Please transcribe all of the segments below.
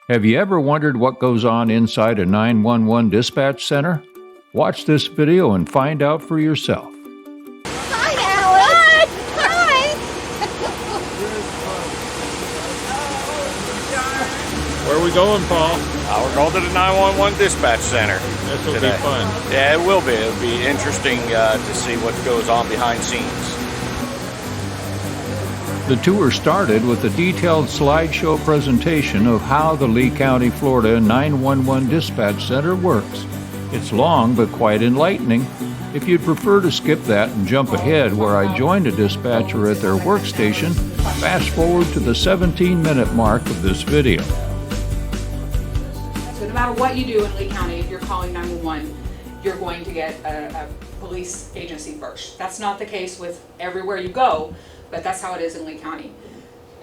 Have you ever wondered what goes on inside a 911 dispatch center? Watch this video and find out for yourself. Hi, Alice. Hi. Where are we going, Paul? We're going to the 911 dispatch center. This will today. be fun. Yeah, it will be. It'll be interesting to see what goes on behind scenes. The tour started with a detailed slideshow presentation of how the Lee County, Florida 911 Dispatch Center works. It's long but quite enlightening. If you'd prefer to skip that and jump ahead where I joined a dispatcher at their workstation, fast forward to the 17-minute mark of this video. So no matter what you do in Lee County, if you're calling 911, you're going to get a police agency first. That's not the case with everywhere you go, but that's how it is in Lee County.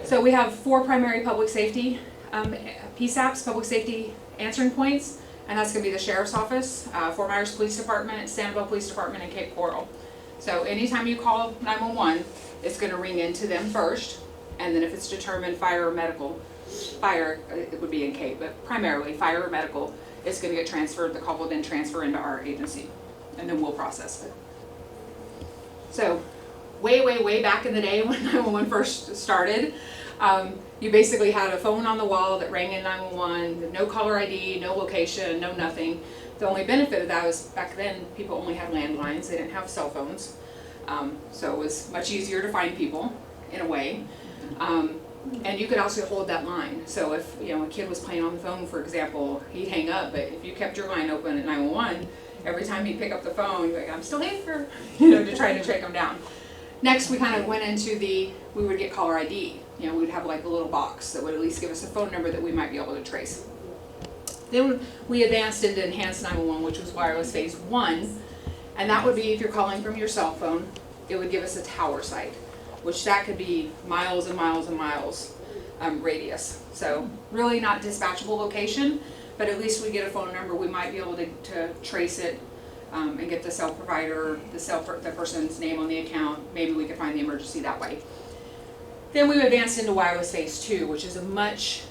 So we have 4 primary public safety PSAPs, public safety answering points, and that's going to be the Sheriff's Office, Fort Myers Police Department, Sanibel Police Department, and Cape Coral. So anytime you call 911, it's going to ring into them first, and then if it's determined fire or medical, fire, it would be in Cape, but primarily fire or medical, it's going to get transferred. The call will then transfer into our agency, and then we'll process it. So way back in the day when 911 first started, you basically had a phone on the wall that rang in 911, no caller ID, no location, no nothing. The only benefit of that was back then people only had landlines, they didn't have cell phones. So it was much easier to find people in a way. And you could also hold that line. So if a kid was playing on the phone, for example, he'd hang up, but if you kept your line open at 911, every time he'd pick up the phone, you're like, I'm still here, to try to track him down. Next, we kind of went into we would get caller ID. We would have like a little box that would at least give us a phone number that we might be able to trace. Then we advanced into enhanced 911, which was wireless phase 1. And that would be if you're calling from your cell phone, it would give us a tower site, which that could be miles and miles and miles radius. So really not dispatchable location, but at least we get a phone number, we might be able to trace it. And get the cell provider, the person's name on the account. Maybe we could find the emergency that way. Then we advanced into wireless phase 2, which is a much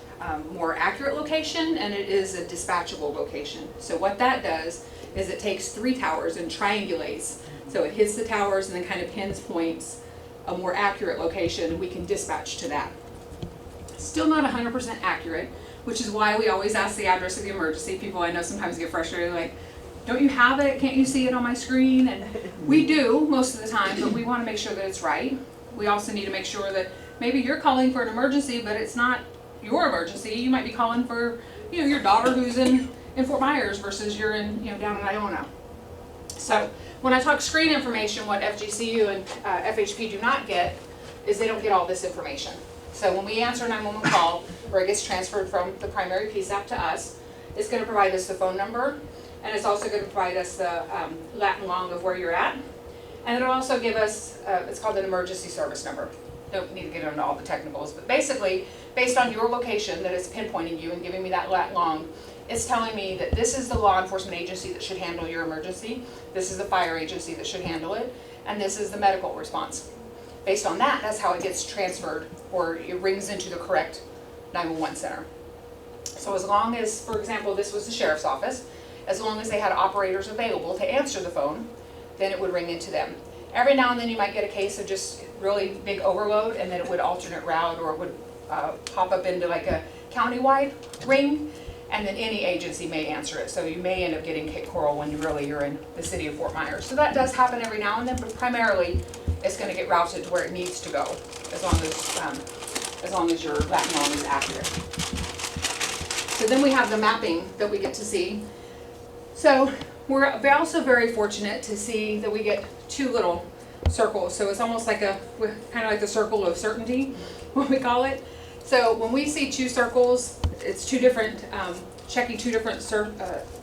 more accurate location, and it is a dispatchable location. So what that does is it takes 3 towers and triangulates. So it hits the towers and then kind of pinpoints a more accurate location. We can dispatch to that. Still not 100% accurate, which is why we always ask the address of the emergency. People I know sometimes get frustrated, like, don't you have it? Can't you see it on my screen? And we do most of the time, but we want to make sure that it's right. We also need to make sure that maybe you're calling for an emergency, but it's not your emergency. You might be calling for, your daughter who's in Fort Myers versus you're in, down in Iona. So when I talk screen information, what FGCU and FHP do not get is they don't get all this information. So when we answer a 911 call, where it gets transferred from the primary PSAP to us, it's going to provide us the phone number. And it's also going to provide us the lat and long of where you're at. And it'll also give us, it's called an emergency service number. Don't need to get into all the technicals, but basically, based on your location that it's pinpointing you and giving me that lat and long, it's telling me that this is the law enforcement agency that should handle your emergency, this is the fire agency that should handle it, and this is the medical response. Based on that, that's how it gets transferred, or it rings into the correct 911 center. So as long as, for example, this was the sheriff's office, as long as they had operators available to answer the phone, then it would ring into them. Every now and then you might get a case of just really big overload, and then it would alternate route, or it would pop up into like a countywide ring, and then any agency may answer it. So you may end up getting Cape Coral when you're in the city of Fort Myers. So that does happen every now and then, but primarily it's going to get routed to where it needs to go, as long as your lat and long is accurate. So then we have the mapping that we get to see. So we're also very fortunate to see that we get 2 little circles. So it's almost like kind of like the circle of certainty, what we call it. So when we see 2 circles, it's 2 different, checking 2 different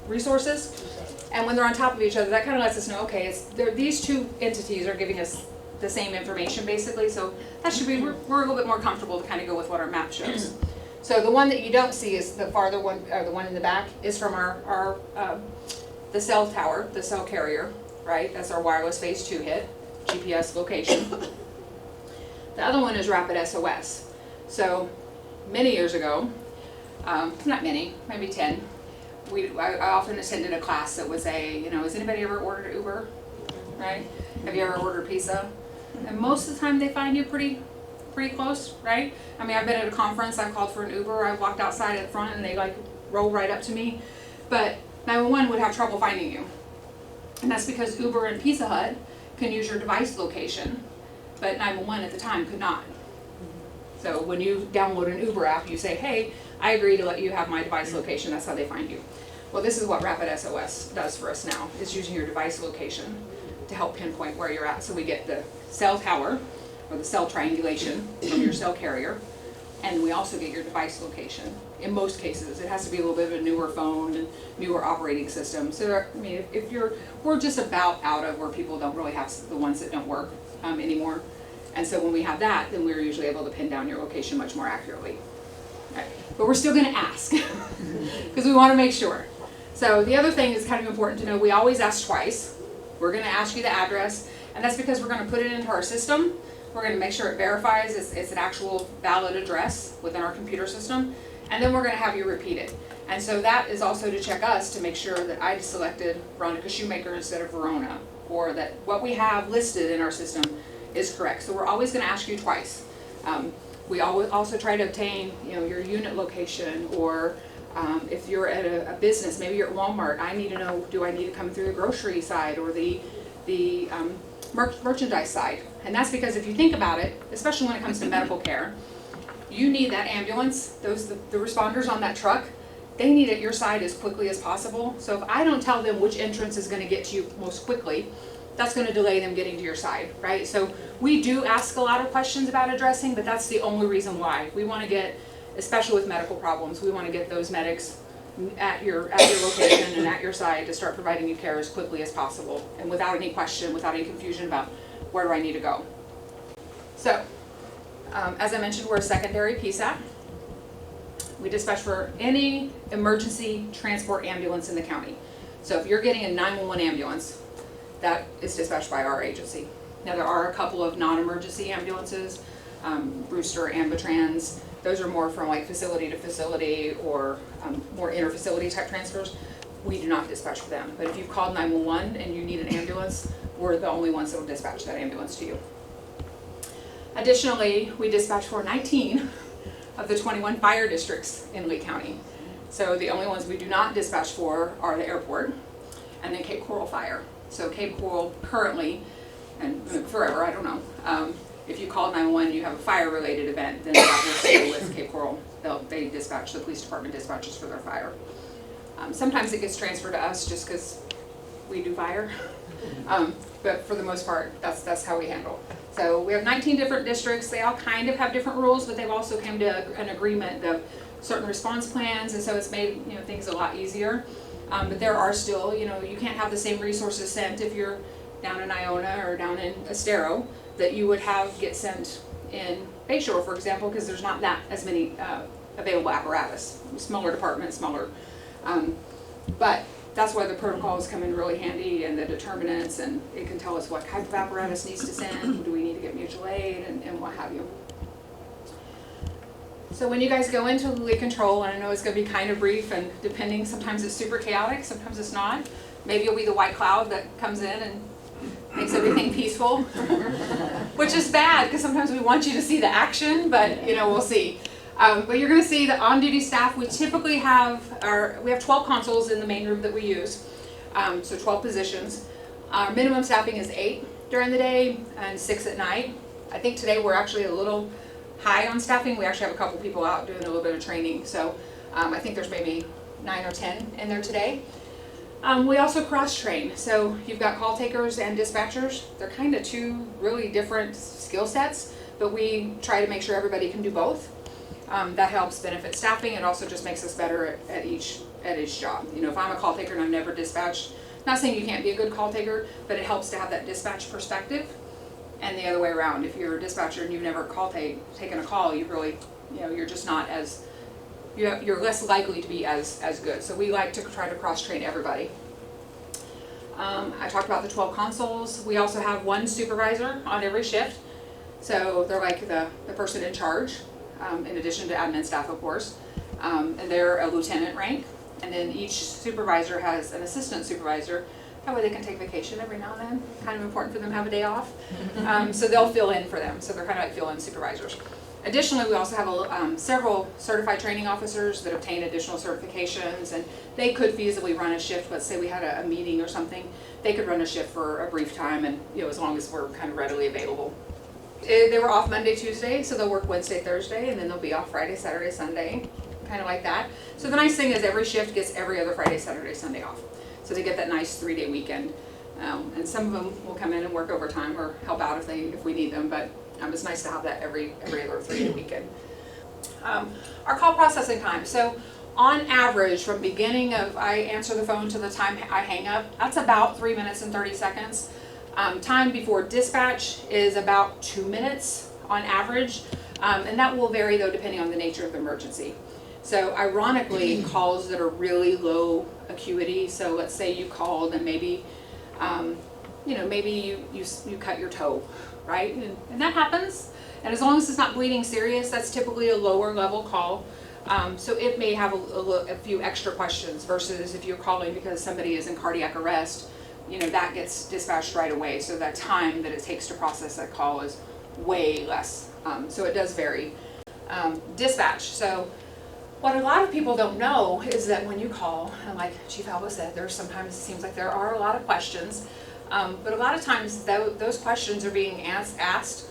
resources. And when they're on top of each other, that kind of lets us know, okay, these 2 entities are giving us the same information basically. So that should be, we're a little bit more comfortable to kind of go with what our map shows. So the one that you don't see is the farther one, or the one in the back, is from the cell tower, the cell carrier, right? That's our wireless phase 2 hit, GPS location. The other one is rapid SOS. So many years ago, Not many, maybe 10. I often attended a class that was has anybody ever ordered Uber, right? Have you ever ordered pizza? And most of the time they find you pretty close, right? I mean, I've been at a conference, I've called for an Uber, I walked outside at the front and they like roll right up to me. But 911 would have trouble finding you. And that's because Uber and Pizza Hut can use your device location, but 911 at the time could not. So when you download an Uber app, you say, hey, I agree to let you have my device location. That's how they find you. Well, this is what Rapid SOS does for us now, is using your device location to help pinpoint where you're at. So we get the cell tower, or the cell triangulation from your cell carrier, and we also get your device location. In most cases, it has to be a little bit of a newer phone and newer operating system. So, I mean, we're just about out of where people don't really have the ones that don't work anymore. And so when we have that, then we're usually able to pin down your location much more accurately. Okay. But we're still gonna ask, because we wanna make sure. So the other thing is kind of important to know, we always ask twice. We're gonna ask you the address, and that's because we're gonna put it into our system. We're gonna make sure it verifies it's an actual valid address within our computer system, and then we're gonna have you repeat it. And so that is also to check us to make sure that I selected Veronica Shoemaker instead of Verona, or that what we have listed in our system is correct. So we're always gonna ask you twice. We always also try to obtain, your unit location, or if you're at a business, maybe you're at Walmart, I need to know, do I need to come through the grocery side or the merchandise side? And that's because if you think about it, especially when it comes to medical care, you need that ambulance, the responders on that truck, they need it at your side as quickly as possible. So if I don't tell them which entrance is gonna get to you most quickly, that's gonna delay them getting to your side, right? So we do ask a lot of questions about addressing, but that's the only reason why. We wanna get, especially with medical problems, we wanna get those medics at your location and at your side to start providing you care as quickly as possible, and without any question, without any confusion about where do I need to go. So, as I mentioned, we're a secondary PSAP. We dispatch for any emergency transport ambulance in the county. So if you're getting a 911 ambulance, that is dispatched by our agency. Now there are a couple of non-emergency ambulances, Brewster, Ambutrans. Those are more from like facility to facility or more inter-facility type transfers. We do not dispatch for them. But if you've called 911 and you need an ambulance, we're the only ones that will dispatch that ambulance to you. Additionally, we dispatch for 19 of the 21 fire districts in Lee County. So the only ones we do not dispatch for are the airport and then Cape Coral Fire. So Cape Coral currently, and forever, I don't know, if you call 911, you have a fire-related event, then that will stay with Cape Coral. They dispatch, the police department dispatches for their fire. Sometimes it gets transferred to us just because we do fire, but for the most part, that's how we handle. So we have 19 different districts. They all kind of have different rules, but they've also come to an agreement of certain response plans, and so it's made things a lot easier. But there are still, you can't have the same resources sent if you're down in Iona or down in Estero that you would get sent in Bayshore, for example, because there's not that as many available apparatus. Smaller department, smaller. But that's why the protocols come in really handy, and the determinants, and it can tell us what type of apparatus needs to send, do we need to get mutual aid, and what have you. So when you guys go into leak control, and I know it's going to be kind of brief, and depending, sometimes it's super chaotic, sometimes it's not. Maybe you'll be the white cloud that comes in and makes everything peaceful, which is bad because sometimes we want you to see the action, but we'll see. But you're going to see the on-duty staff. We typically have we have 12 consoles in the main room that we use, so 12 positions. Our minimum staffing is 8 during the day and 6 at night. I think today we're actually a little high on staffing. We actually have a couple people out doing a little bit of training, so I think there's maybe 9 or 10 in there today. We also cross-train, so you've got call takers and dispatchers. They're kind of two really different skill sets, but we try to make sure everybody can do both. That helps benefit staffing. It also just makes us better at each job. If I'm a call taker and I've never dispatched, not saying you can't be a good call taker, but it helps to have that dispatch perspective. And the other way around, if you're a dispatcher and you've never taken a call, you really, you're just not as, you're less likely to be as good. So we like to try to cross-train everybody. I talked about the 12 consoles. We also have one supervisor on every shift. So they're like the person in charge, in addition to admin staff, of course. And they're a lieutenant rank. And then each supervisor has an assistant supervisor. That way they can take vacation every now and then. Kind of important for them to have a day off. So they'll fill in for them. So they're kind of like fill-in supervisors. Additionally, we also have several certified training officers that obtain additional certifications, and they could feasibly run a shift. Let's say we had a meeting or something, they could run a shift for a brief time, and as long as we're kind of readily available. They were off Monday, Tuesday, so they'll work Wednesday, Thursday, and then they'll be off Friday, Saturday, Sunday, kind of like that. So the nice thing is every shift gets every other Friday, Saturday, Sunday off. So they get that nice 3-day weekend. And some of them will come in and work overtime or help out if we need them, but it's nice to have that every other 3-day weekend. Our call processing time. So on average, from beginning of I answer the phone to the time I hang up, that's about 3 minutes and 30 seconds. Time before dispatch is about 2 minutes on average, and that will vary though depending on the nature of the emergency. So ironically, calls that are really low acuity, so let's say you called and maybe maybe you cut your toe, right? And that happens. And as long as it's not bleeding serious, that's typically a lower level call. So it may have a few extra questions versus if you're calling because somebody is in cardiac arrest, that gets dispatched right away. So that time that it takes to process that call is way less. So it does vary. Dispatch. So what a lot of people don't know is that when you call, and like Chief Alba said, sometimes it seems like there are a lot of questions, but a lot of times those questions are being asked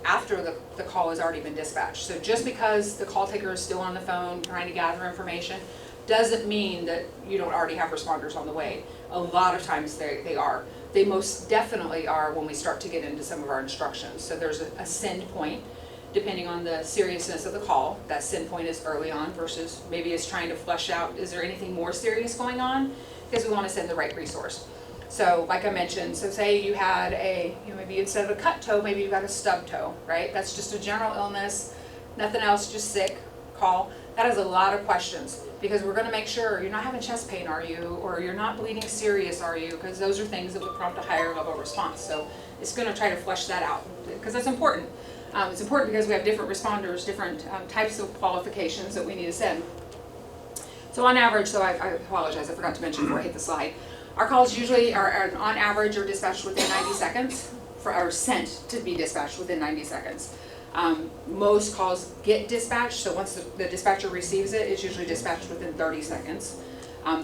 after the call has already been dispatched. So just because the call taker is still on the phone trying to gather information doesn't mean that you don't already have responders on the way. A lot of times they are. They most definitely are when we start to get into some of our instructions. So there's a send point. Depending on the seriousness of the call, that send point is early on versus maybe it's trying to flesh out, is there anything more serious going on? Because we want to send the right resource. So like I mentioned, so say you had maybe instead of a cut toe, maybe you've got a stub toe, right? That's just a general illness, nothing else, just sick, call. That has a lot of questions because we're going to make sure you're not having chest pain, are you? Or you're not bleeding serious, are you? Because those are things that would prompt a higher level response. So it's going to try to flesh that out because that's important. It's important because we have different responders, different types of qualifications that we need to send. So on average, I apologize, I forgot to mention before I hit the slide. Our calls usually are on average are dispatched within 90 seconds, or sent to be dispatched within 90 seconds. Most calls get dispatched, so once the dispatcher receives it, it's usually dispatched within 30 seconds.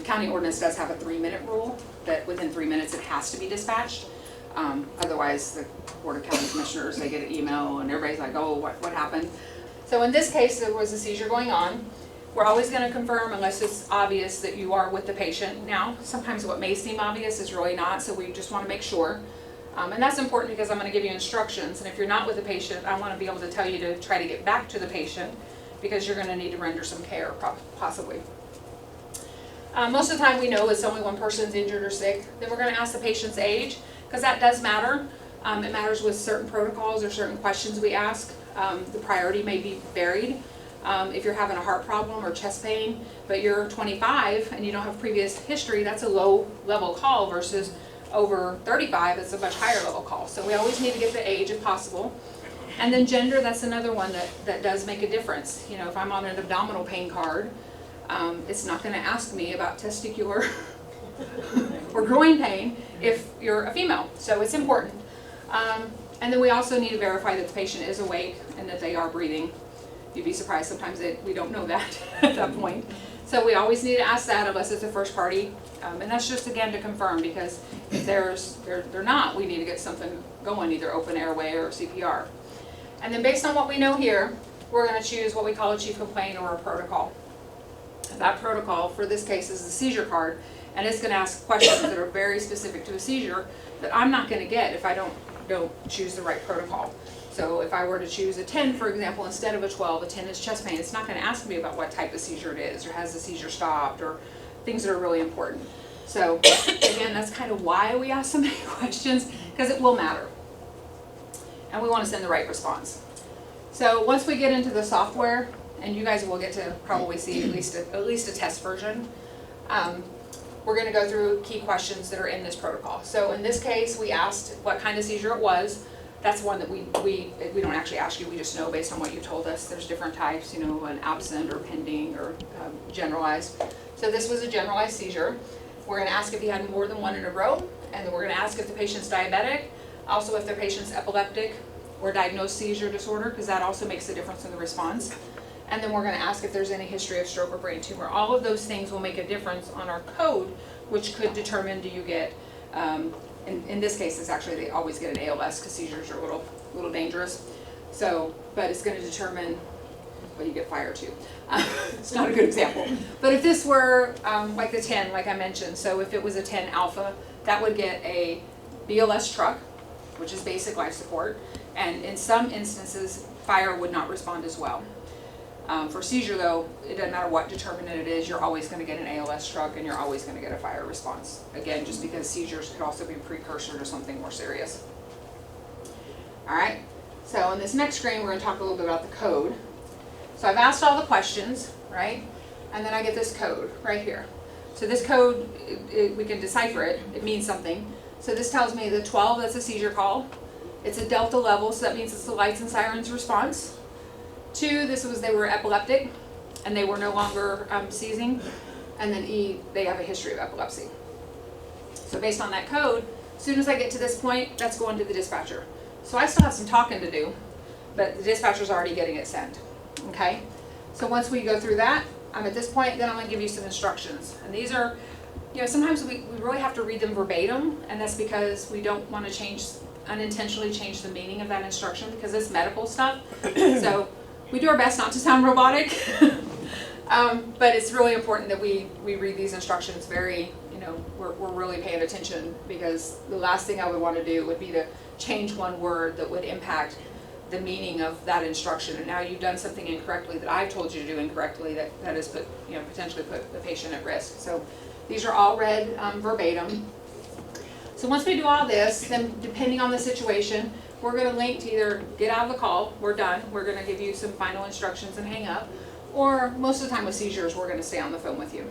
County ordinance does have a 3-minute rule that within 3 minutes it has to be dispatched. Otherwise, the Board of County Commissioners, they get an email and everybody's like, oh, what happened? So in this case, there was a seizure going on. We're always going to confirm unless it's obvious that you are with the patient. Now, sometimes what may seem obvious is really not, so we just want to make sure. And that's important because I'm going to give you instructions, and if you're not with the patient, I want to be able to tell you to try to get back to the patient because you're going to need to render some care, possibly. Most of the time we know it's only one person's injured or sick. Then we're going to ask the patient's age, because that does matter. It matters with certain protocols or certain questions we ask. The priority may be varied. If you're having a heart problem or chest pain, but you're 25 and you don't have previous history, that's a low level call versus over 35, it's a much higher level call. So we always need to get the age if possible. And then gender, that's another one that does make a difference. If I'm on an abdominal pain card, it's not going to ask me about testicular or groin pain if you're a female, so it's important. And then we also need to verify that the patient is awake and that they are breathing. You'd be surprised sometimes that we don't know that at that point. So we always need to ask that unless it's a first party, and that's just again to confirm, because if they're not, we need to get something going, either open airway or CPR. And then based on what we know here, we're going to choose what we call a chief complaint or a protocol. That protocol for this case is the seizure card, and it's going to ask questions that are very specific to a seizure that I'm not going to get if I don't choose the right protocol. So if I were to choose a 10, for example, instead of a 12, a 10 is chest pain, it's not going to ask me about what type of seizure it is, or has the seizure stopped, or things that are really important. So again, that's kind of why we ask so many questions, because it will matter. And we want to send the right response. So once we get into the software, and you guys will get to probably see at least a test version, we're going to go through key questions that are in this protocol. So in this case, we asked what kind of seizure it was, that's one that we don't actually ask you, we just know based on what you told us. There's different types, you know, an absent or pending or generalized. So this was a generalized seizure. We're gonna ask if you had more than one in a row, and then we're gonna ask if the patient's diabetic, also if their patient's epileptic or diagnosed seizure disorder, because that also makes a difference in the response. And then we're gonna ask if there's any history of stroke or brain tumor. All of those things will make a difference on our code, which could determine, do you get, in this case, it's actually, they always get an ALS because seizures are a little dangerous. So, but it's gonna determine, well, you get fired too. It's not a good example. But if this were like the 10, like I mentioned, so if it was a 10 alpha, that would get a BLS truck, which is basic life support. And in some instances, fire would not respond as well. For seizure though, it doesn't matter what determinant it is, you're always going to get an ALS truck and you're always going to get a fire response. Again, just because seizures could also be a precursor to something more serious. All right, so on this next screen, we're going to talk a little bit about the code. So I've asked all the questions, right? And then I get this code right here. So this code, we can decipher it. It means something. So this tells me the 12, that's a seizure call. It's a delta level, so that means it's the lights and sirens response. 2, they were epileptic and they were no longer seizing. And then E, they have a history of epilepsy. So based on that code, as soon as I get to this point, that's going to the dispatcher. So I still have some talking to do, but the dispatcher's already getting it sent, okay? So once we go through that, I'm at this point, then I'm gonna give you some instructions. And these are, you know, sometimes we really have to read them verbatim, and that's because we don't wanna unintentionally change the meaning of that instruction because it's medical stuff. So we do our best not to sound robotic, but it's really important that we read these instructions very, you know, we're really paying attention, because the last thing I would want to do would be to change one word that would impact the meaning of that instruction. And now you've done something incorrectly that I've told you to do incorrectly that has put, you know, potentially put the patient at risk. So these are all read verbatim. So once we do all this, then depending on the situation, we're going to link to either get out of the call, we're done, we're going to give you some final instructions and hang up, or most of the time with seizures, we're going to stay on the phone with you.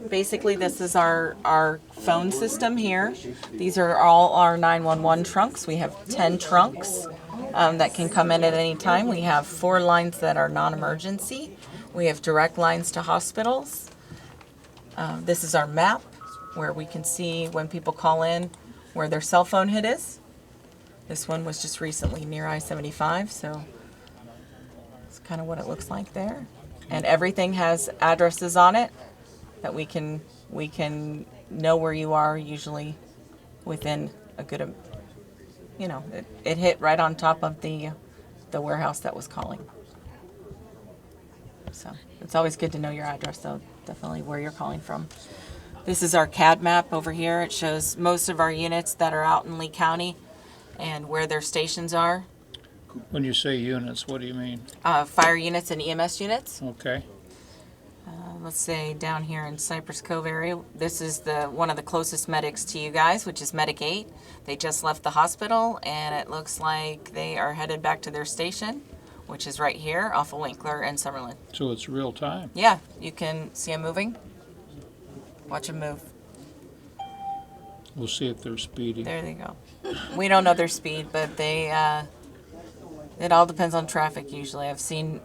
Basically, this is our phone system here. These are all our 911 trunks. We have 10 trunks that can come in at any time. We have 4 lines that are non-emergency. We have direct lines to hospitals. This is our map where we can see when people call in where their cell phone hit is. This one was just recently near I-75, so it's kind of what it looks like there. And everything has addresses on it that we can know where you are, usually within a good, you know, it hit right on top of the warehouse that was calling. So it's always good to know your address, though, definitely where you're calling from. This is our CAD map over here. It shows most of our units that are out in Lee County and where their stations are. When you say units, what do you mean? Fire units and EMS units. Okay. Let's say down here in Cypress Cove area, this is one of the closest medics to you guys, which is Medic 8. They just left the hospital, and it looks like they are headed back to their station, which is right here off of Winkler and Summerlin. So it's real time. Yeah, you can see them moving. Watch them move. We'll see if they're speeding. There they go. We don't know their speed, but they. It all depends on traffic. Usually, I've seen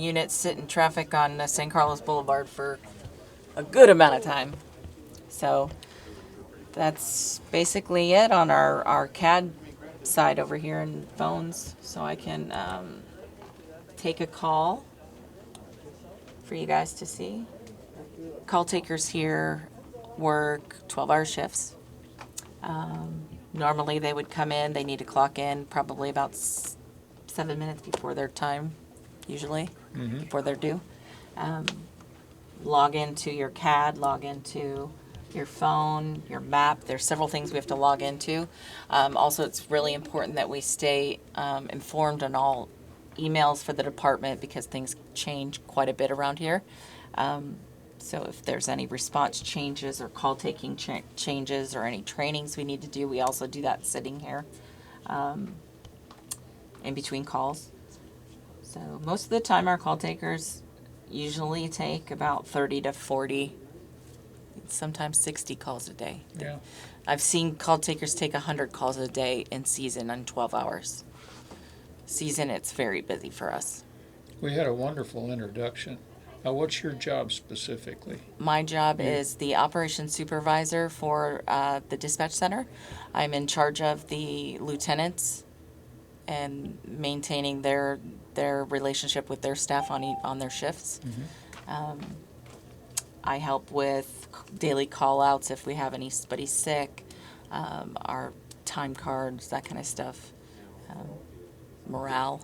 units sit in traffic on San Carlos Boulevard for a good amount of time. So that's basically it on our CAD side over here in phones. So I can take a call for you guys to see. Call takers here work 12-hour shifts. Normally they would come in, they need to clock in probably about 7 minutes before their time, usually, before they're due. Log into your CAD, log into your phone, your map. There's several things we have to log into. Also, it's really important that we stay informed on all emails for the department, because things change quite a bit around here. So if there's any response changes or call taking changes or any trainings we need to do, we also do that sitting here in between calls. So most of the time our call takers usually take about 30 to 40 sometimes 60 calls a day. Yeah. I've seen call takers take 100 calls a day in season on 12 hours. Season, it's very busy for us. We had a wonderful introduction. Now, what's your job specifically? My job is the operations supervisor for the dispatch center. I'm in charge of the lieutenants and maintaining their relationship with their staff on their shifts. I help with daily call-outs if we have anybody sick, our time cards, that kind of stuff. Morale,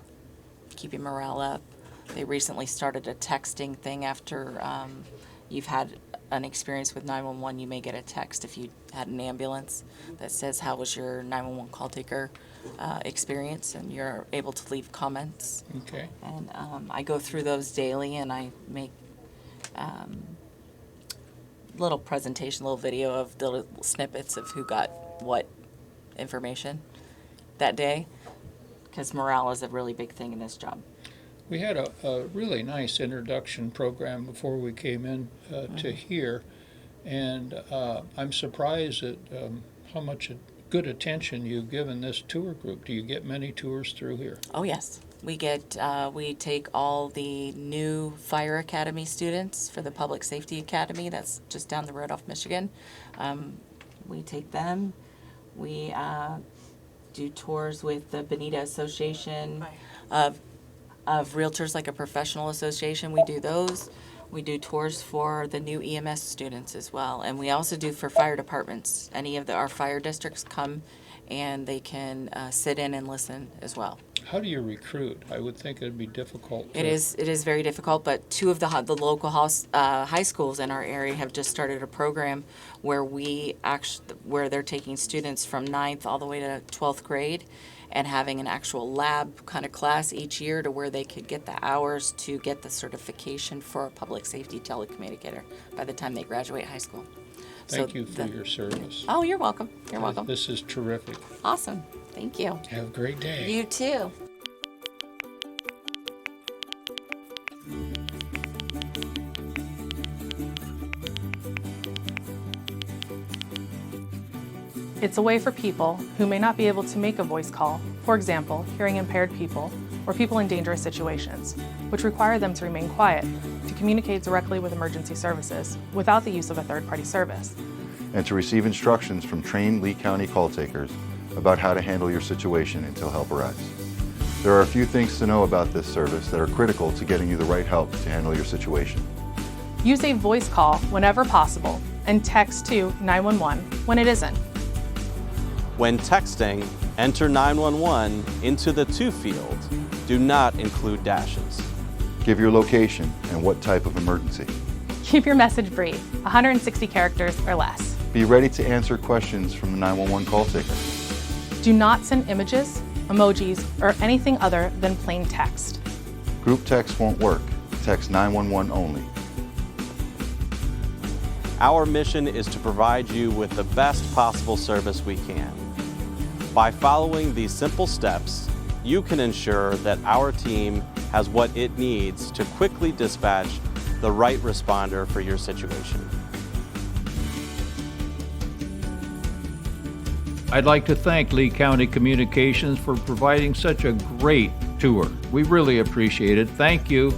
keeping morale up. They recently started a texting thing after you've had an experience with 911. You may get a text if you had an ambulance that says, how was your 911 call taker experience? And you're able to leave comments. Okay. And I go through those daily, and I make little presentation, little video of the little snippets of who got what information that day, because morale is a really big thing in this job. We had a really nice introduction program before we came in to here, and I'm surprised at how much good attention you've given this tour group. Do you get many tours through here? Oh yes, we take all the new fire academy students for the public safety academy that's just down the road off Michigan. We take them. We do tours with the Bonita Association of Realtors, like a professional association. We do those. We do tours for the new EMS students as well. And we also do for fire departments. Any of our fire districts come and they can sit in and listen as well. How do you recruit? I would think it'd be difficult. It is very difficult, but two of the local high schools in our area have just started a program where where they're taking students from 9th all the way to 12th grade and having an actual lab kind of class each year to where they could get the hours to get the certification for a public safety telecommunicator by the time they graduate high school. Thank you for your service. Oh, you're welcome. You're welcome. This is terrific. Awesome. Thank you. Have a great day. You too. It's a way for people who may not be able to make a voice call, for example, hearing impaired people or people in dangerous situations, which require them to remain quiet, to communicate directly with emergency services without the use of a third-party service. And to receive instructions from trained Lee County call takers about how to handle your situation until help arrives. There are a few things to know about this service that are critical to getting you the right help to handle your situation. Use a voice call whenever possible and text to 911 when it isn't. When texting, enter 911 into the to field. Do not include dashes. Give your location and what type of emergency. Keep your message brief, 160 characters or less. Be ready to answer questions from the 911 call taker. Do not send images, emojis, or anything other than plain text. Group text won't work. Text 911 only. Our mission is to provide you with the best possible service we can. By following these simple steps, you can ensure that our team has what it needs to quickly dispatch the right responder for your situation. I'd like to thank Lee County Communications for providing such a great tour. We really appreciate it. Thank you.